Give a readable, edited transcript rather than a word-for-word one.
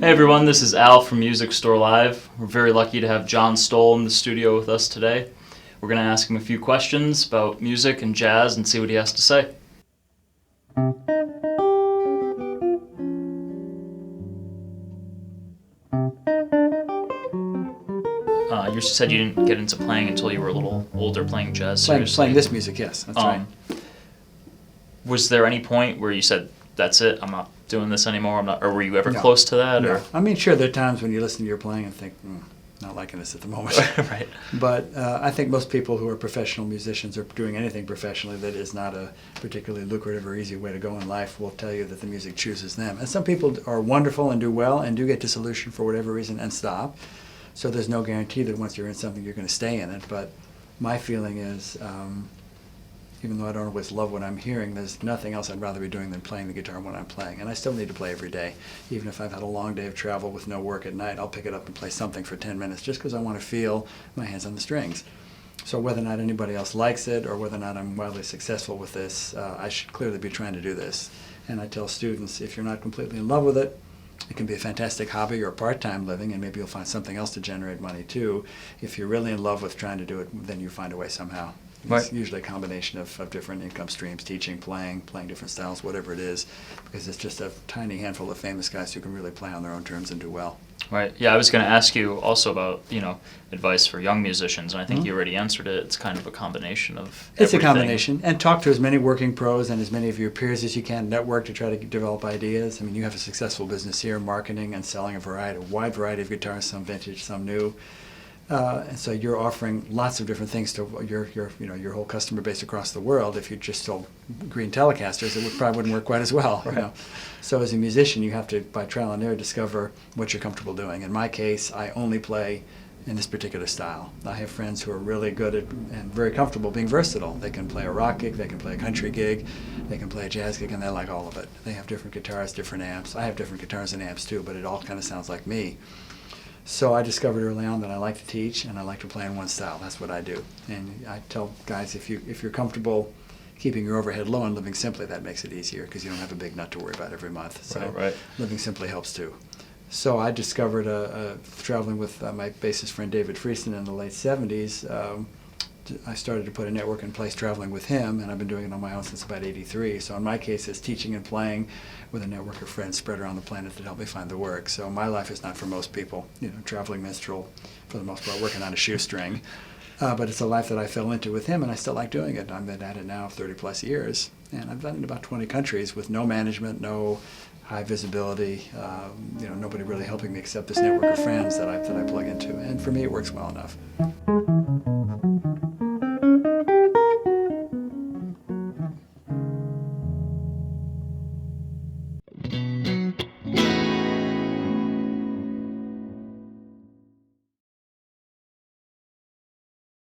Hey everyone, this is Al from Music Store Live. We're very lucky to have John Stowell in the studio with us today. We're going to ask him a few questions about music and jazz and see what he has to say. You said you didn't get into playing until you were a little older, playing jazz seriously. Playing this music, yes, that's right. Was there any point where you said, that's it, I'm not doing this anymore, or were you ever No. close to that? No. Or? I mean, sure, there are times when you listen to your playing and think, not liking this at the moment. Right. But I think most people who are professional musicians or doing anything professionally that is not a particularly lucrative or easy way to go in life will tell you that the music chooses them. And some people are wonderful and do well and do get dissolution for whatever reason and stop. So there's no guarantee that once you're in something you're going to stay in it. But my feeling is, even though I don't always love what I'm hearing, there's nothing else I'd rather be doing than playing the guitar when I'm playing. And I still need to play every day. Even if I've had a long day of travel with no work at night, I'll pick it up and play something for 10 minutes just because I want to feel my hands on the strings. So whether or not anybody else likes it or whether or not I'm wildly successful with this, I should clearly be trying to do this. And I tell students, if you're not completely in love with it, it can be a fantastic hobby or a part-time living, and maybe you'll find something else to generate money too. If you're really in love with trying to do it, then you find a way somehow. Right. It's usually a combination of different income streams, teaching, playing different styles, whatever it is, because it's just a tiny handful of famous guys who can really play on their own terms and do well. Right. Yeah, I was going to ask you also about, advice for young musicians, and I think you already answered it. It's kind of a combination of It's everything. a combination. And talk to as many working pros and as many of your peers as you can. Network to try to develop ideas. I mean, you have a successful business here, marketing and selling a wide variety of guitars, some vintage, some new. And so you're offering lots of different things to your whole customer base across the world. If you just sold green Telecasters, it probably wouldn't work quite as well. Right. So as a musician, you have to, by trial and error, discover what you're comfortable doing. In my case, I only play in this particular style. I have friends who are really good at and very comfortable being versatile. They can play a rock gig, they can play a country gig, they can play a jazz gig, and they like all of it. They have different guitars, different amps. I have different guitars and amps too, but it all kind of sounds like me. So I discovered early on that I like to teach and I like to play in one style. That's what I do. And I tell guys, if you're comfortable keeping your overhead low and living simply, that makes it easier because you don't have a big nut to worry about every month. So Right. living simply helps too. So I discovered, traveling with my bassist friend David Friesen in the late 70s, I started to put a network in place traveling with him, and I've been doing it on my own since about '83. So in my case, it's teaching and playing with a network of friends spread around the planet that help me find the work. So my life is not for most people, traveling minstrel for the most part, working on a shoestring. But it's a life that I fell into with him, and I still like doing it. I've been at it now 30 plus years, and I've done it in about 20 countries with no management, no high visibility, nobody really helping me except this network of friends that I plug into. And for me, it works well enough.